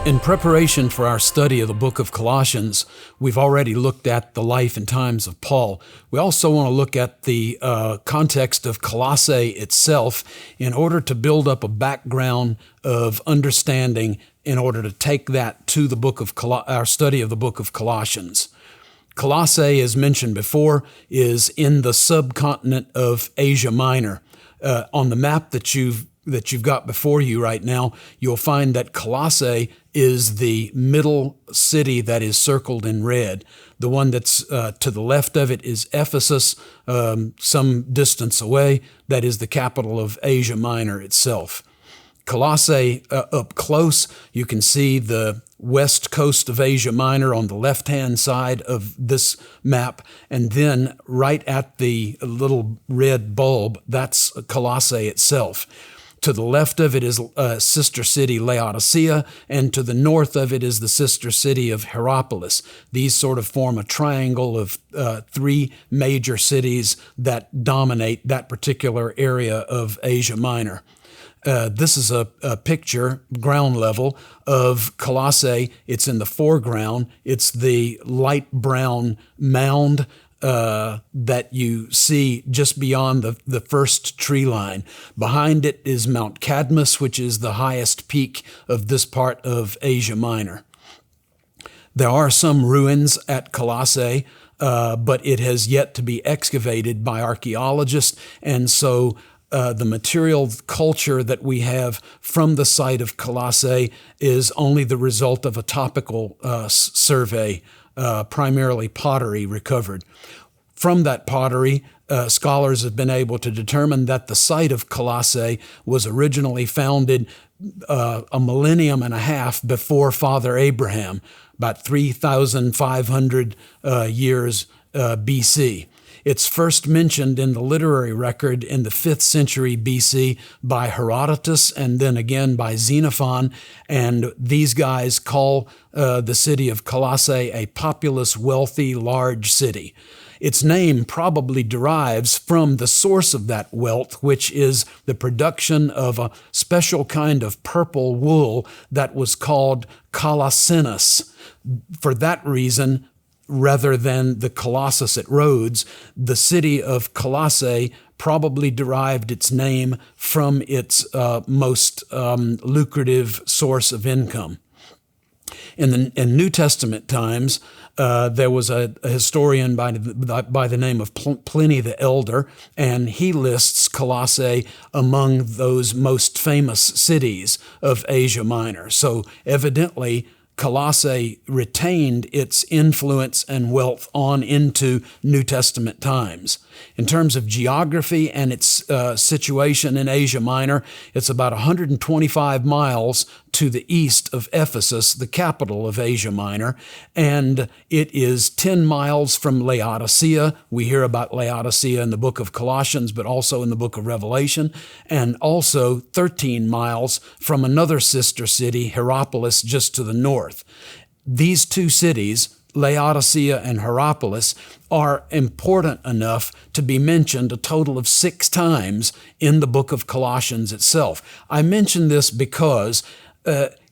In preparation for our study of the book of Colossians, we've already looked at the life and times of Paul. We also want to look at the context of Colossae itself in order to build up a background of understanding in order to take that to the book of our study of the book of Colossians. Colossae, as mentioned before, is in the subcontinent of Asia Minor. On the map that you've got before you right now, you'll find that Colossae is the middle city that is circled in red. The one that's to the left of it is Ephesus, some distance away. That is the capital of Asia Minor itself. Colossae, up close, you can see the west coast of Asia Minor on the left-hand side of this map, and then right at the little red bulb, that's Colossae itself. To the left of it is sister city LAODICEA, and to the north of it is the sister city of HERAPOLIS. These sort of form a triangle of three major cities that dominate that particular area of Asia Minor. This is a picture, ground level, of Colossae. It's in the foreground. It's the light brown mound that you see just beyond the first tree line. Behind it is Mount Cadmus, which is the highest peak of this part of Asia Minor. There are some ruins at Colossae, but it has yet to be excavated by archaeologists, and so the material culture that we have from the site of Colossae is only the result of a topical survey, primarily pottery recovered. From that pottery, scholars have been able to determine that the site of Colossae was originally founded a millennium and a half before Father Abraham, about 3,500 years BC. It's first mentioned in the literary record in the 5th century BC by Herodotus and then again by Xenophon, and these guys call the city of Colossae a populous, wealthy, large city. Its name probably derives from the source of that wealth, which is the production of a special kind of purple wool that was called Colossianus. For that reason, rather than the Colossus at Rhodes, the city of Colossae probably derived its name from its most lucrative source of income. In New Testament times, there was a historian by the name of PLINY the Elder, and he lists Colossae among those most famous cities of Asia Minor. So evidently, Colossae retained its influence and wealth on into New Testament times. In terms of geography and its situation in Asia Minor, it's about 125 miles to the east of Ephesus, the capital of Asia Minor, and it is 10 miles from Laodicea. We hear about Laodicea in the book of Colossians, but also in the book of Revelation, and also 13 miles from another sister city, Hierapolis, just to the north. These two cities, Laodicea and Hierapolis, are important enough to be mentioned a total of 6 times in the book of Colossians itself. I mention this because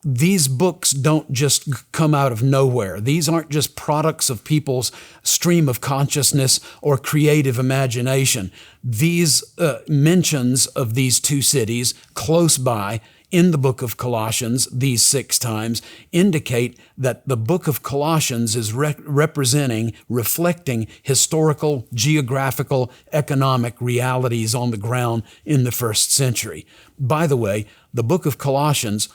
these books don't just come out of nowhere. These aren't just products of people's stream of consciousness or creative imagination. These mentions of these two cities close by in the book of Colossians, these 6 times, indicate that the book of Colossians is reflecting historical, geographical, economic realities on the ground in the first century. By the way, the book of Colossians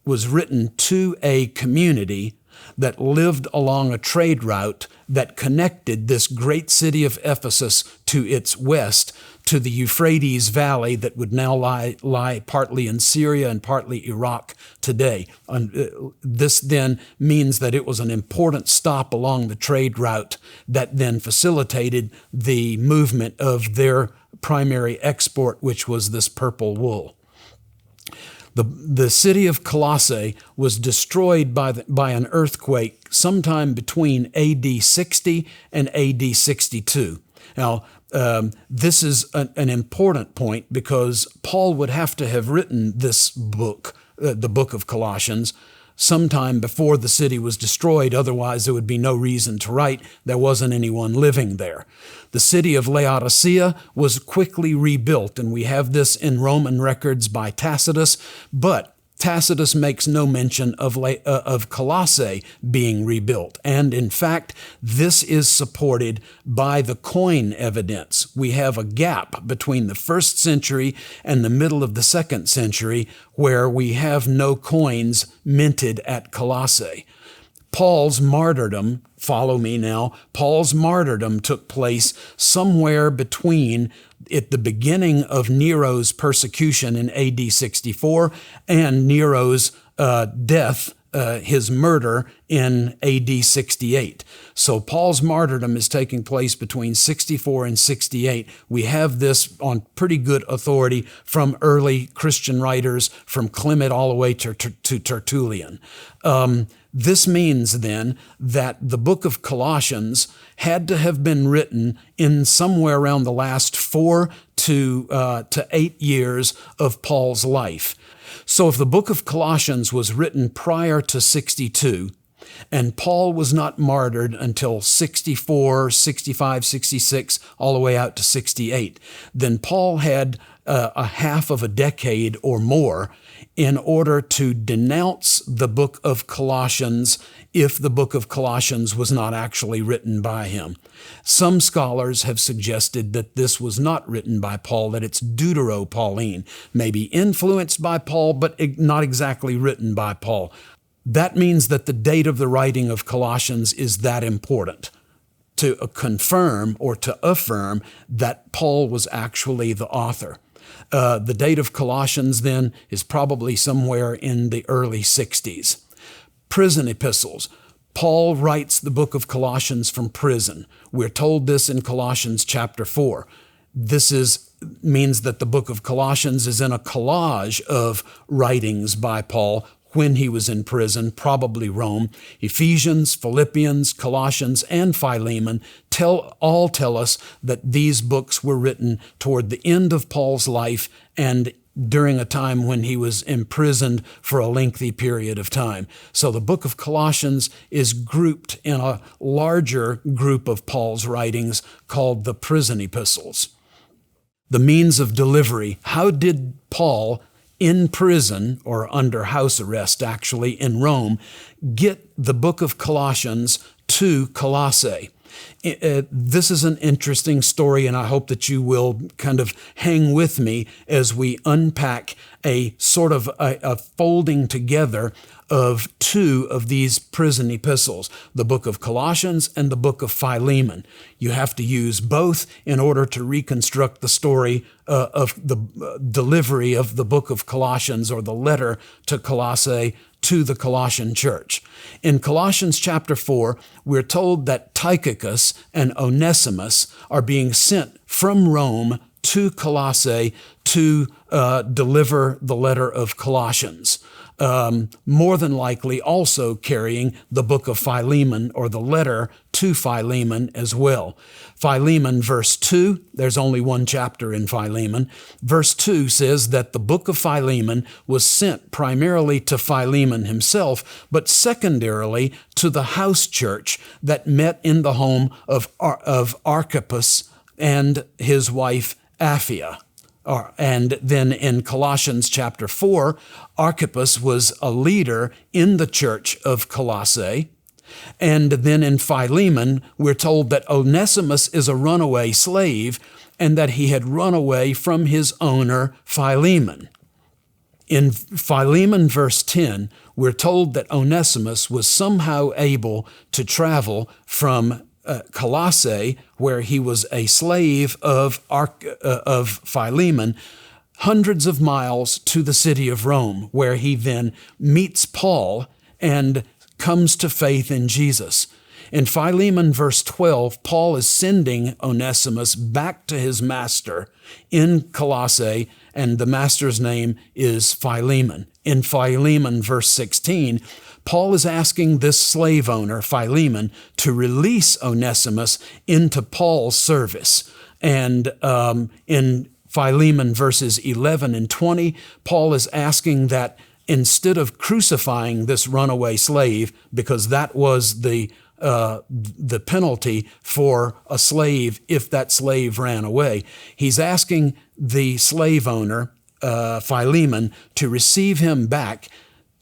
was written to a community that lived along a trade route that connected this great city of Ephesus to its west, to the Euphrates Valley that would now lie partly in Syria and partly Iraq today. This then means that it was an important stop along the trade route that then facilitated the movement of their primary export, which was this purple wool. The city of Colossae was destroyed by an earthquake sometime between AD 60 and AD 62. Now, this is an important point because Paul would have to have written this book, the book of Colossians, sometime before the city was destroyed. Otherwise, there would be no reason to write. There wasn't anyone living there. The city of Laodicea was quickly rebuilt, and we have this in Roman records by Tacitus, but Tacitus makes no mention of Colossae being rebuilt. And in fact, this is supported by the coin evidence. We have a gap between the 1st century and the middle of the 2nd century where we have no coins minted at Colossae. Paul's martyrdom, follow me now, Paul's martyrdom took place somewhere between at the beginning of Nero's persecution in AD 64 and Nero's death, his murder in AD 68. So Paul's martyrdom is taking place between 64 and 68. We have this on pretty good authority from early Christian writers, from Clement all the way to Tertullian. This means then that the book of Colossians had to have been written in somewhere around the last 4 to 8 years of Paul's life. So if the book of Colossians was written prior to 62, and Paul was not martyred until 64, 65, 66, all the way out to 68, then Paul had a half of a decade or more in order to denounce the book of Colossians if the book of Colossians was not actually written by him. Some scholars have suggested that this was not written by Paul, that it's Deutero-Pauline, maybe influenced by Paul, but not exactly written by Paul. That means that the date of the writing of Colossians is that important to confirm or to affirm that Paul was actually the author. The date of Colossians then is probably somewhere in the early 60s. Prison epistles. Paul writes the book of Colossians from prison. We're told this in Colossians chapter 4. This means that the book of Colossians is in a collage of writings by Paul when he was in prison, probably Rome. Ephesians, Philippians, Colossians, and Philemon all tell us that these books were written toward the end of Paul's life and during a time when he was imprisoned for a lengthy period of time. So the book of Colossians is grouped in a larger group of Paul's writings called the prison epistles. The means of delivery. How did Paul, in prison, or under house arrest actually, in Rome, get the book of Colossians to Colossae? This is an interesting story, and I hope that you will kind of hang with me as we unpack a sort of a folding together of two of these prison epistles, the book of Colossians and the book of Philemon. You have to use both in order to reconstruct the story of the delivery of the book of Colossians, or the letter to Colossae, to the Colossian church. In Colossians chapter 4, we're told that Tychicus and Onesimus are being sent from Rome to Colossae to deliver the letter of Colossians. More than likely also carrying the book of Philemon, or the letter to Philemon as well. Philemon, verse 2, there's only one chapter in Philemon. Verse 2 says that the book of Philemon was sent primarily to Philemon himself, but secondarily to the house church that met in the home of Archippus and his wife Apphia. And then in Colossians chapter 4, Archippus was a leader in the church of Colossae. And then in Philemon, we're told that Onesimus is a runaway slave and that he had run away from his owner, Philemon. In Philemon verse 10, we're told that Onesimus was somehow able to travel from Colossae, where he was a slave of Philemon, hundreds of miles to the city of Rome, where he then meets Paul and comes to faith in Jesus. In Philemon verse 12, Paul is sending Onesimus back to his master in Colossae, and the master's name is Philemon. In Philemon verse 16, Paul is asking this slave owner, Philemon, to release Onesimus into Paul's service. And in Philemon verses 11 and 20, Paul is asking that instead of crucifying this runaway slave, because that was the penalty for a slave if that slave ran away, he's asking the slave owner, Philemon, to receive him back,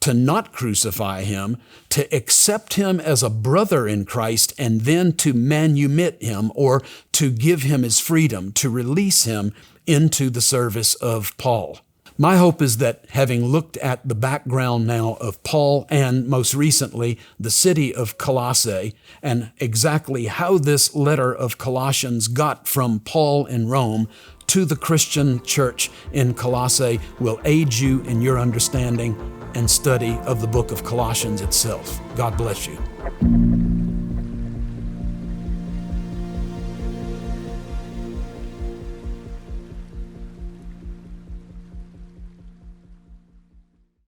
to not crucify him, to accept him as a brother in Christ, and then to manumit him, or to give him his freedom, to release him into the service of Paul. My hope is that, having looked at the background now of Paul and most recently the city of Colossae, and exactly how this letter of Colossians got from Paul in Rome to the Christian church in Colossae, will aid you in your understanding and study of the book of Colossians itself. God bless you.